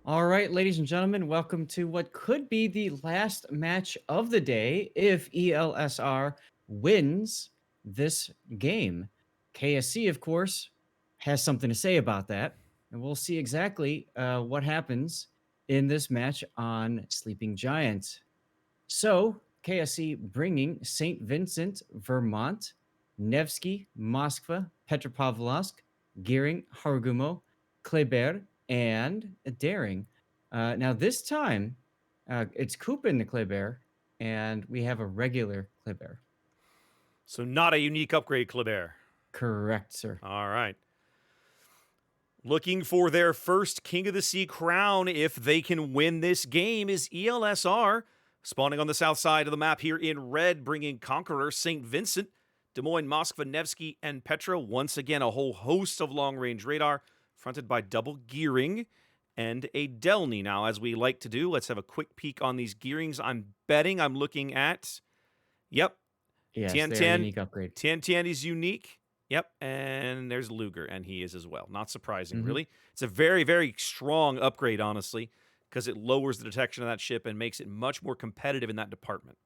All right, ladies and gentlemen, welcome to what could be the last match of the day if ELSR wins this game. KSC, of course, has something to say about that, and we'll see exactly what happens in this match on Sleeping Giant. So, KSC bringing St. Vincent, Vermont, Nevsky, Moskva, Petropavlovsk, Gearing, Harugumo, Kleber, and Daring. Now, this time, it's Koopa in the Kleber, and we have a regular Kleber. So not a unique upgrade, Kleber. Correct, sir. All right. Looking for their first King of the Sea crown if they can win this game is ELSR, spawning on the south side of the map here in red, bringing Conqueror, St. Vincent, Des Moines, Moskva, Nevsky, and Petra. Once again, a whole host of long-range radar, fronted by double gearing and a Delny. Now, as we like to do, let's have a quick peek on these gearings. I'm looking at, yep, Yes, Tien they're a Tien. unique upgrade. Tien Tien is unique. Yep, and there's Luger, and he is as well. Not surprising, really. It's a very, very strong upgrade, honestly, because it lowers the detection of that ship and makes it much more competitive in that department.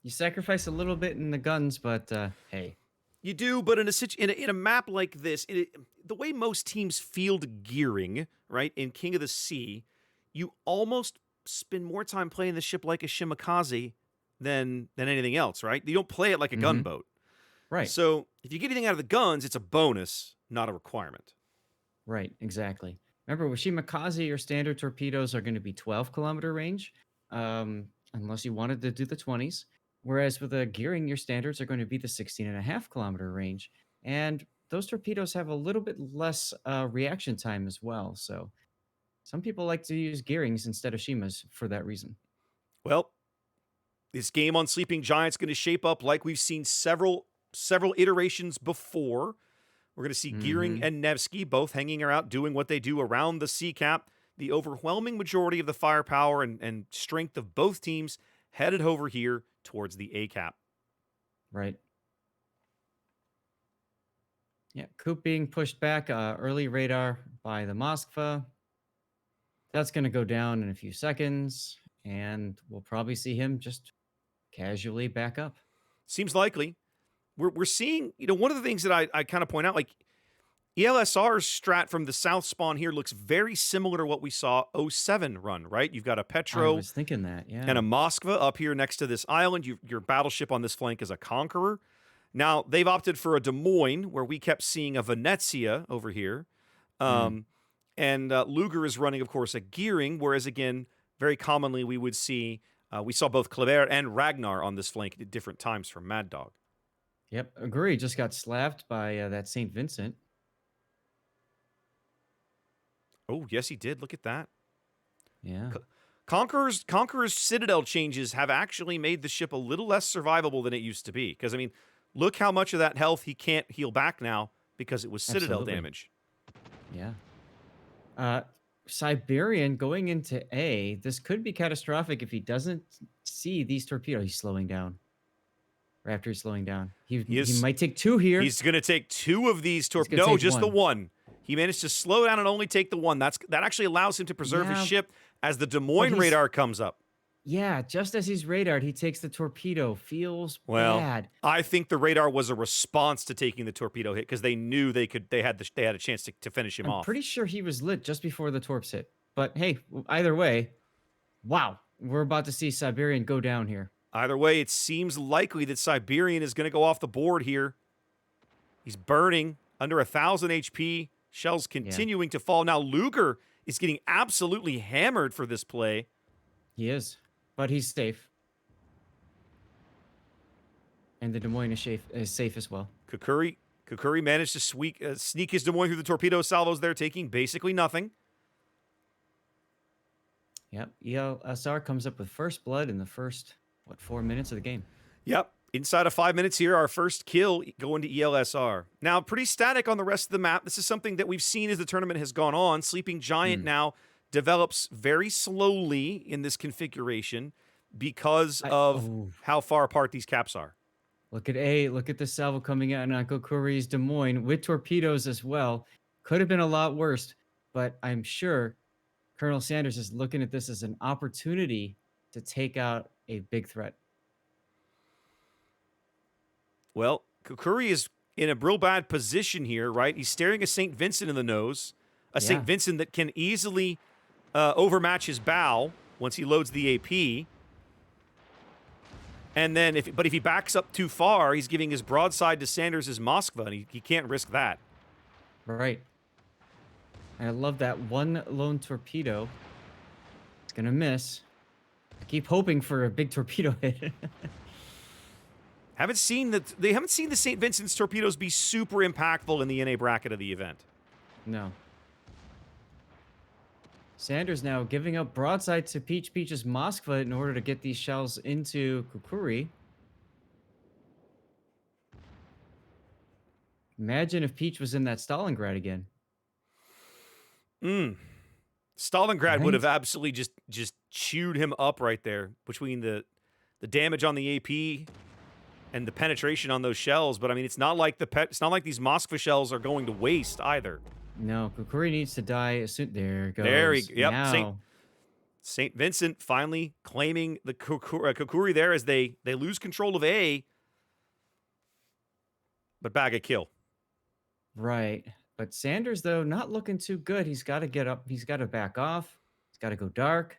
You sacrifice a little bit in the guns, but hey. You do, but in a map like this, the way most teams field gearing, right, in King of the Sea, you almost spend more time playing the ship like a Shimakaze than anything else, right? You don't play it like a gunboat. Right. So if you get anything out of the guns, it's a bonus, not a requirement. Right, exactly. Remember, with Shimakaze, your standard torpedoes are going to be 12-kilometer range, unless you wanted to do the 20s. Whereas with a gearing, your standards are going to be the 16.5-kilometer range. And those torpedoes have a little bit less reaction time as well. So some people like to use gearings instead of Shimas for that reason. Well, this game on Sleeping Giant's going to shape up like we've seen several iterations before. We're going to see Gearing and Nevsky both hanging out, doing what they do around the sea cap. The overwhelming majority of the firepower and strength of both teams headed over here towards the A cap. Right. Yeah, Coop being pushed back, early radar by the Moskva. That's going to go down in a few seconds, and we'll probably see him just casually back up. Seems likely. We're seeing, one of the things that I kind of point out, like ELSR's strat from the south spawn here looks very similar to what we saw 07 run, right? You've got a Petro I was thinking that, yeah. and a Moskva up here next to this island. Your battleship on this flank is a Conqueror. Now, they've opted for a Des Moines, where we kept seeing a Venezia over here. And Luger is running, of course, a Gearing, whereas, again, very commonly we would see, we saw both Kleber and Ragnar on this flank at different times from Mad Dog. Yep, agree. Just got slapped by that St. Vincent. Oh, yes, he did. Look at that. Yeah. Conqueror's Citadel changes have actually made the ship a little less survivable than it used to be. Because, I mean, look how much of that health he can't heal back now because it was Citadel Absolutely. damage. Yeah. Siberian going into A, this could be catastrophic if he doesn't see these torpedoes. He's slowing down. Raptor is slowing down. He might take two here. He's going to take two of these torpedoes. No, just the one. He managed to slow down and only take the one. That actually allows him to preserve his ship as the Des Moines radar comes up. Yeah, just as he's radared, he takes the torpedo. Feels bad. I think the radar was a response to taking the torpedo hit because they knew they had a chance to finish him off. I'm pretty sure he was lit just before the torps hit. But hey, either way, wow, we're about to see Siberian go down here. Either way, it seems likely that Siberian is going to go off the board here. He's burning under 1,000 HP. Shells continuing to fall. Now Luger is getting absolutely hammered for this play. He is, but he's safe. And the Des Moines is safe as well. Kukuri managed to sneak his Des Moines through the torpedo salvos there, taking basically nothing. Yep, ELSR comes up with first blood in the first, 4 minutes of the game. Yep. Inside of 5 minutes here, our first kill going to ELSR. Now, pretty static on the rest of the map. This is something that we've seen as the tournament has gone on. Sleeping Giant now develops very slowly in this configuration because of how far apart these caps are. Look at A. Look at the salvo coming out on Kokuri's Des Moines with torpedoes as well. Could have been a lot worse, but I'm sure Colonel Sanders is looking at this as an opportunity to take out a big threat. Well, Kukuri is in a real bad position here, right? He's staring a St. Vincent in the nose, a St. Yeah. Vincent that can easily overmatch his bow once he loads the AP. And then, if he backs up too far, he's giving his broadside to Sanders' Moskva, and he can't risk that. Right. And I love that one lone torpedo. It's going to miss. I keep hoping for a big torpedo hit. They haven't seen the St. Vincent's torpedoes be super impactful in the NA bracket of the event. No. Sanders now giving up broadside to Peach's Moskva in order to get these shells into Kukuri. Imagine if Peach was in that Stalingrad again. Stalingrad would Right? have absolutely just chewed him up right there between the damage on the AP and the penetration on those shells. But I mean, it's not like these Moskva shells are going to waste either. No, Kukuri needs to die as soon. There it goes. There he, yep. Now. St. Vincent finally claiming the Kukuri there as they lose control of A, but bag a kill. Right. But Sanders, though, not looking too good. He's got to get up. He's got to back off. He's got to go dark.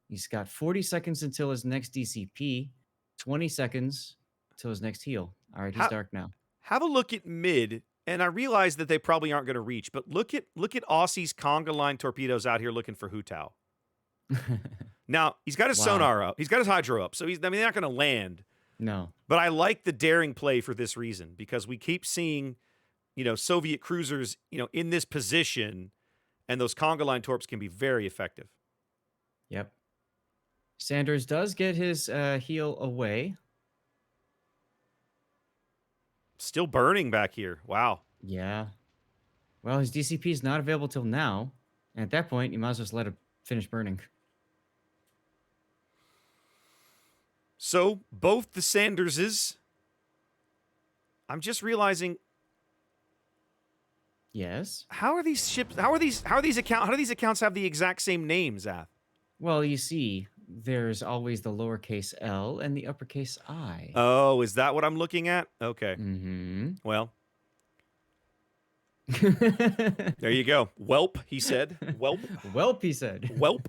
He's got 40 seconds until his next DCP, 20 seconds until his next heal. All right, he's dark now. Have a look at mid, and I realize that they probably aren't going to reach, but look at Aussie's conga line torpedoes out here looking for Hutao. Now, he's got his sonar up. He's got his hydro up, so they're not going to land. No. But I like the daring play for this reason, because we keep seeing, Soviet cruisers, in this position, and those conga line torps can be very effective. Yep. Sanders does get his heal away. Still burning back here. Wow. Yeah. Well, his DCP is not available till now. And at that point, you might as well just let it finish burning. So, both the Sanderses. I'm just realizing. Yes. How do these accounts have the exact same names, Ath? Well, you see, there's always the lowercase L and the uppercase I. Oh, is that what I'm looking at? Okay. Mm-hmm. Well. There you go. Welp, he said. Welp. Welp, he said. Welp.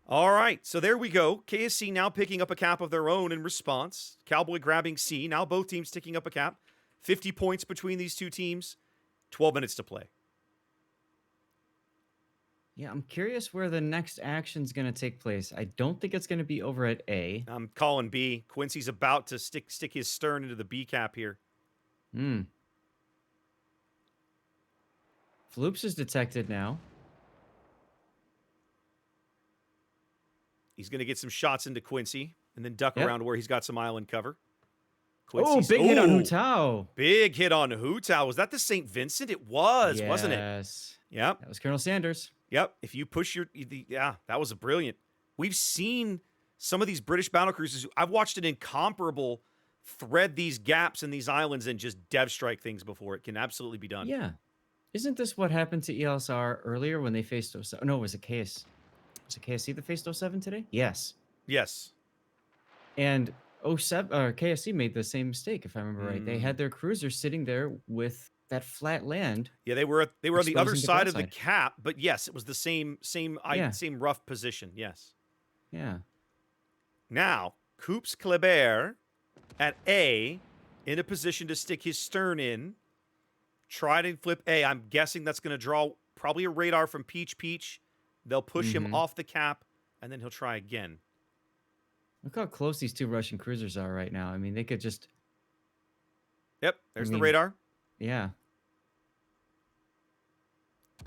All right, so there we go. KSC now picking up a cap of their own in response. Cowboy grabbing C. Now both teams ticking up a cap. 50 points between these two teams. 12 minutes to play. Yeah, I'm curious where the next action's going to take place. I don't think it's going to be over at A. I'm calling B. Quincy's about to stick his stern into the B cap here. Floops is detected now. He's going to get some shots into Quincy and then duck around where he's got some island cover. Oh, big hit on Hutao. Big hit on Hutao. Was that the St. Vincent? It was, wasn't it? Yes. Yep. That was Colonel Sanders. Yep. If you push that was a brilliant. We've seen some of these British battle cruisers. I've watched an incomparable thread these gaps in these islands and just dev strike things before. It can absolutely be done. Yeah. Isn't this what happened to ELSR earlier when they faced 07? No, it was a KSC that faced 07 today? Yes. Yes. And 07 or KSC made the same mistake, if I remember right. They had their cruisers sitting there with that flat land. Yeah, they were on the other side of the broadside. cap, but yes, it was the same rough position. Yes. Yeah. Now, Coups Kleber at A in a position to stick his stern in. Try to flip A. I'm guessing that's going to draw probably a radar from Peach. They'll push him off the cap, and then he'll try again. Look how close these two Russian cruisers are right now. I mean, they could just... Yep, there's the radar. Yeah.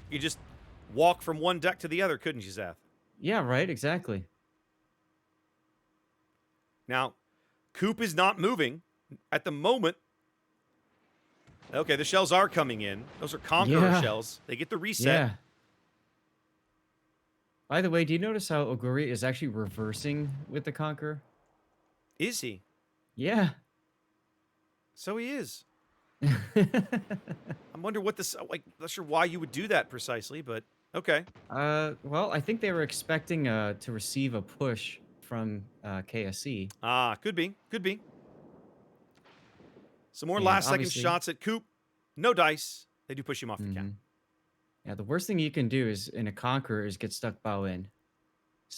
You just walk from one deck to the other, couldn't you, Zath? Yeah, right, exactly. Now, Coop is not moving at the moment. Okay, the shells are coming in. Those are Conqueror shells. They get the reset. Yeah. By the way, do you notice how Oguri is actually reversing with the Conqueror? Is he? Yeah. So he is. I wonder what this, not sure why you would do that precisely, but Okay. Well, I think they were expecting to receive a push from KSC, Ah, could be. Could be. Some more and last-second obviously, shots at Coop. No dice. They do push him off the cap. hmm yeah, the worst thing you can do is in a conqueror is get stuck bow in.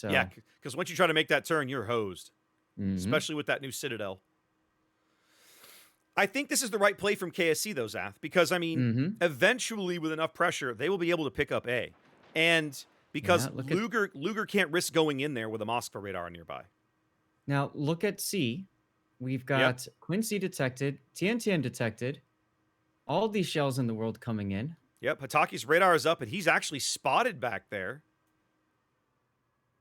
Yeah, So, because once you try to make that turn, you're hosed, hmm especially with that new Citadel. I think this is the right play from KSC, though, Zath, because, I mean, hmm eventually, with enough pressure, they will be able to pick up A. And because yeah, Luger can't risk going in there with a Moskva radar nearby. look at C. We've Yep. got Quincy detected, TNTN detected, all these shells in the world coming in. Yep. Hataki's radar is up, and he's actually spotted back there.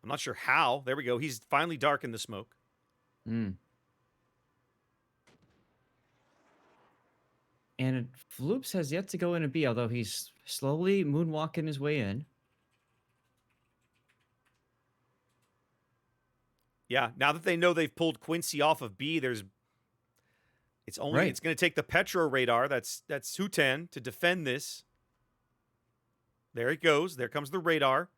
I'm not sure how. There we go. He's finally dark in the smoke. Mm. And Floops has yet to go in a B, although he's slowly moonwalking his way in. Yeah. Now that they know they've pulled Quincy off of B, it's Right. going to take the Petro radar. That's Hutan to defend this. There it goes. There comes the radar.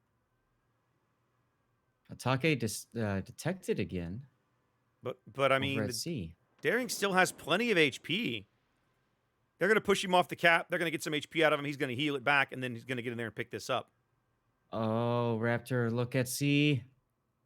Atake detected again But I over mean, at C. Daring still has plenty of HP. They're going to push him off the cap. They're going to get some HP out of him. He's going to heal it back, and then he's going to get in there and pick this up. Oh, Raptor, look at C.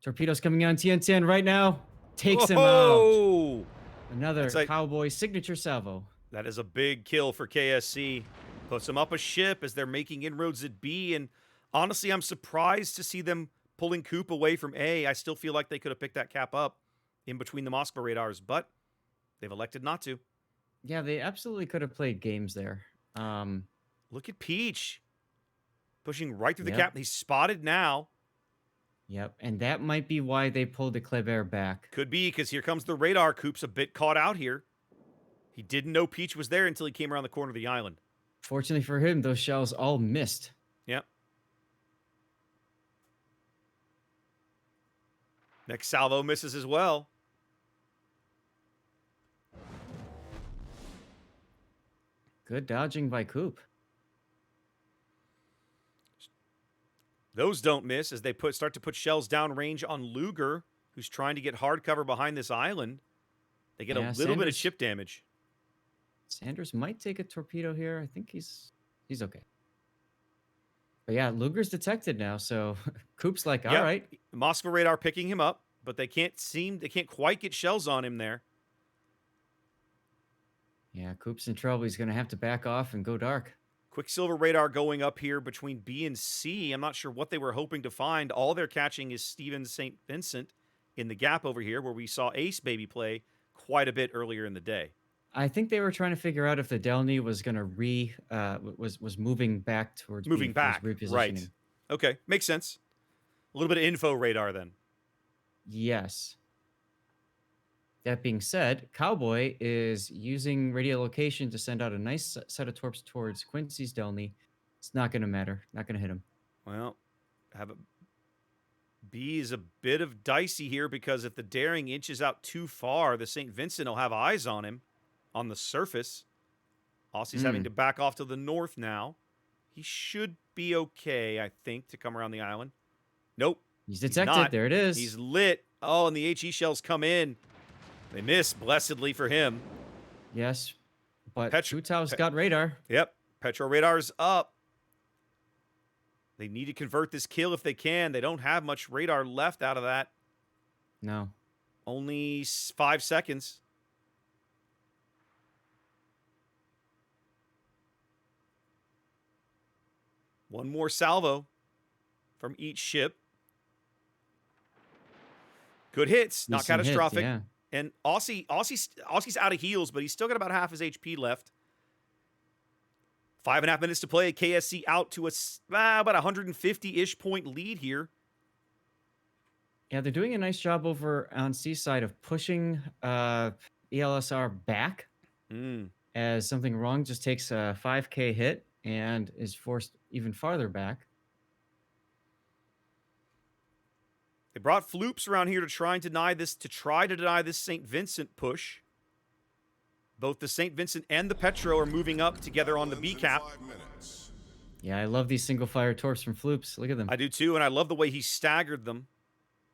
Torpedoes coming on TNTN right now. Takes him out. Oh! Another That's like, Cowboy signature salvo. that is a big kill for KSC. Puts them up a ship as they're making inroads at B. And honestly, I'm surprised to see them pulling Coop away from A. I still feel like they could have picked that cap up in between the Moskva radars, but they've elected not to. Yeah, they absolutely could have played games there. Look at Peach pushing right through the Yep. cap. He's spotted now. Yep, and that might be why they pulled the Kleber back. Could be because here comes the radar. Coop's a bit caught out here. He didn't know Peach was there until he came around the corner of the island. Fortunately for him, those shells all missed. Yep. Next salvo misses as well. Good dodging by Coop. Those don't miss as they start to put shells downrange on Luger, who's trying to get hard cover behind this island. They get a little bit of ship damage. Sanders might take a torpedo here. I think he's okay. But yeah, Luger's detected now, so Coop's like, all right. Moskva radar picking him up, but they can't quite get shells on him there. Yeah, Coop's in trouble. He's going to have to back off and go dark. Quicksilver radar going up here between B and C. I'm not sure what they were hoping to find. All they're catching is Steven St. Vincent in the gap over here where we saw Ace Baby play quite a bit earlier in the day. I think they were trying to figure out if the Delny was going to was moving back towards moving B, back, repositioning. right? Okay, makes sense. A little bit of info radar then. Yes. That being said, Cowboy is using radiolocation to send out a nice set of torps towards Quincy's Delny. It's not going to matter. Not going to hit him. Well, B is a bit of dicey here because if the Daring inches out too far, the St. Vincent will have eyes on him on the surface. Aussie's having to back off to the north now. He should be okay, I think, to come around the island. Nope. He's detected. There it is. He's lit. Oh, and the HE shells come in. They miss, blessedly for him. Yes, but Chutau's got radar. Yep, Petro radar's up. They need to convert this kill if they can. They don't have much radar left out of that. No. Only 5 seconds. One more salvo from each ship. Good hits, not catastrophic. Yeah. And Aussie's out of heals, but he's still got about half his HP left. 5.5 minutes to play. KSC out to about 150-ish point lead here. Yeah, they're doing a nice job over on Seaside of pushing ELSR back as something wrong just takes a 5K hit and is forced even farther back. They brought floops around here to try to deny this St. Vincent push. Both the St. Vincent and the Petro are moving up together on the B cap. Yeah, I love these single fire torps from Floops. Look at them. I do too, and I love the way he staggered them.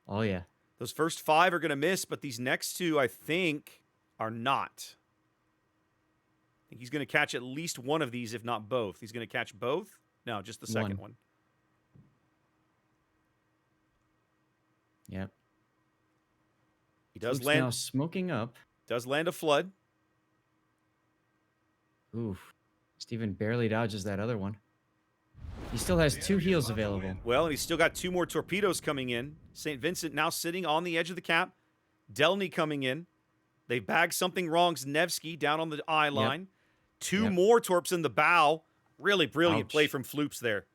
Oh, yeah. Those first 5 are going to miss, but these next 2, I think, are not. I think he's going to catch at least one of these, if not both. He's going to catch both? No, just the second one. Yep. He does Floops land. now smoking up. Does land a flood. Oof. Steven barely dodges that other one. He still has 2 heals available. Well, and he's still got 2 more torpedoes coming in. St. Vincent now sitting on the edge of the cap. Delny coming in. They bagged something wrong. Nevsky down on the eye line. Yep. 2 more torps in the bow. Really brilliant Ouch. play from Floops there.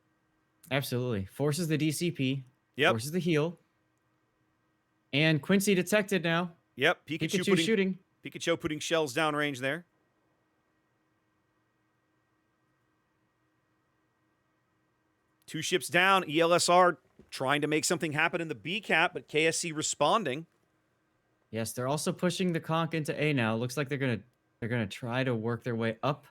Absolutely. Forces the DCP. Yep. Forces the heal. And Quincy detected now. Yep. Pikachu shooting. Pikachu putting shells downrange there. Two ships down. ELSR trying to make something happen in the B cap, but KSC responding. Yes, they're also pushing the conch into A now. Looks like they're gonna try to work their way up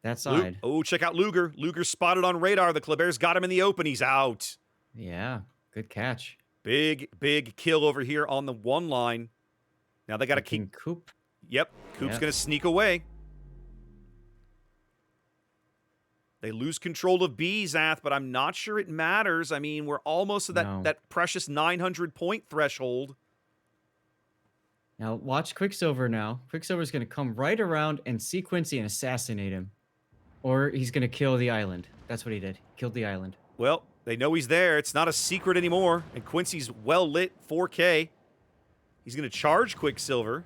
that side. Oh, check out Luger. Luger spotted on radar. The Kleber's got him in the open. He's out. Yeah, good catch. Big kill over here on the 1 line. Now they got to keep Coop. Yep, Coop's going to sneak away. They lose control of B, Zath, but I'm not sure it matters. I mean, we're almost at that precious 900-point threshold. Now, watch Quicksilver now. Quicksilver's going to come right around and see Quincy and assassinate him. Or he's going to kill the island. That's what he did. Killed the island. Well, they know he's there. It's not a secret anymore. And Quincy's well-lit 4K. He's going to charge Quicksilver.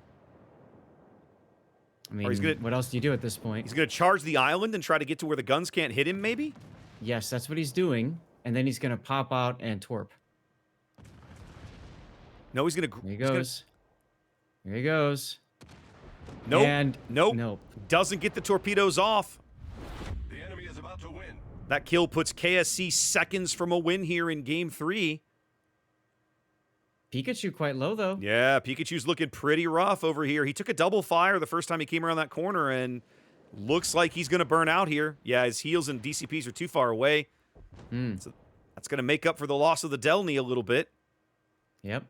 I mean, what else do you do at this point? He's going to charge the island and try to get to where the guns can't hit him, maybe? Yes, that's what he's doing. And then he's going to pop out and torp. No, he's going to... Here he goes. Here he goes. Nope. And nope. Doesn't get the torpedoes off. The enemy is about to win. That kill puts KSC seconds from a win here in Game 3. Pikachu quite low, though. Yeah, Pikachu's looking pretty rough over here. He took a double fire the first time he came around that corner, and looks like he's going to burn out here. Yeah, his heals and DCPs are too far away. So that's going to make up for the loss of the Delny a little bit. Yep.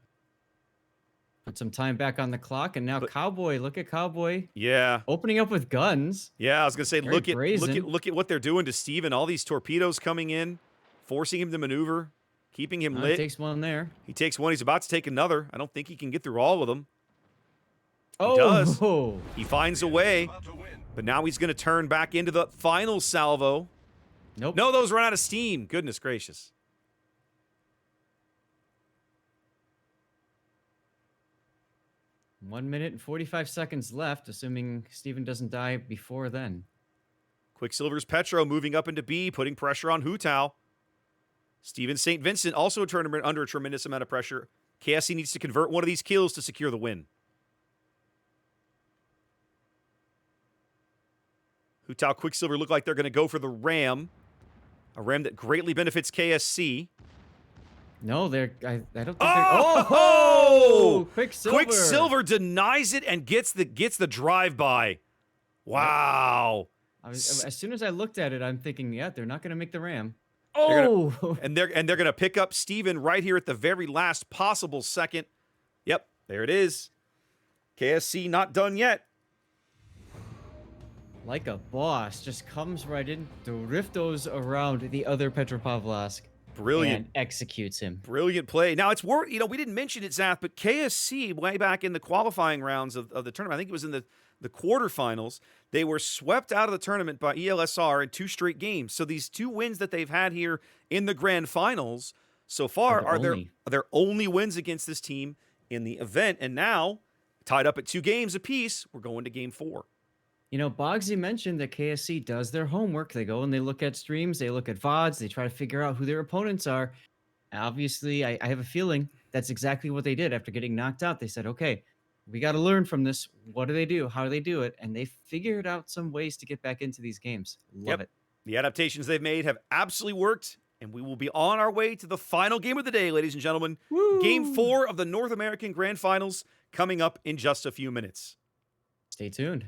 Put some time back on the clock, and now Cowboy. Look at Cowboy. Yeah. Opening up with guns. Yeah, I was going to say, look at what they're doing to Steven. All these torpedoes coming in, forcing him to maneuver. Keeping him lit. He takes one there. He takes one. He's about to take another. I don't think he can get through all of them. Oh, he does. He finds a way. But now he's going to turn back into the final salvo. Nope. No, those run out of steam. Goodness gracious. One minute and 45 seconds left, assuming Steven doesn't die before then. Quicksilver's Petro moving up into B, putting pressure on Hutao. Steven St. Vincent also under a tremendous amount of pressure. KSC needs to convert one of these kills to secure the win. Hutao Quicksilver look like they're going to go for the ram. A ram that greatly benefits KSC. No, I don't think oh! Quicksilver. Quicksilver denies it and gets the drive-by. Wow. As soon as I looked at it, I'm thinking, yeah, they're not going to make the ram. And they're going to pick up Steven right here at the very last possible second. Yep, there it is. KSC not done yet. Like a boss, just comes right in, driftos around the other Petropavlovsk. Brilliant. And executes him. Brilliant play. Now, it's worth, we didn't mention it, Zath, but KSC, way back in the qualifying rounds of the tournament, I think it was in the quarterfinals, they were swept out of the tournament by ELSR in 2 straight games. So these 2 wins that they've had here in the grand finals so far are their only wins against this team in the event. And now, tied up at 2 games apiece, we're going to Game 4. You know, Boggsy mentioned that KSC does their homework. They go and they look at streams, they look at VODs, they try to figure out who their opponents are. Obviously, I have a feeling that's exactly what they did after getting knocked out. They said, okay, we got to learn from this. What do they do? How do they do it? And they figured out some ways to get back into these games. Love it. The adaptations they've made have absolutely worked, and we will be on our way to the final game of the day, ladies and gentlemen. Woo! Game 4 of the North American Grand Finals coming up in just a few minutes. Stay tuned.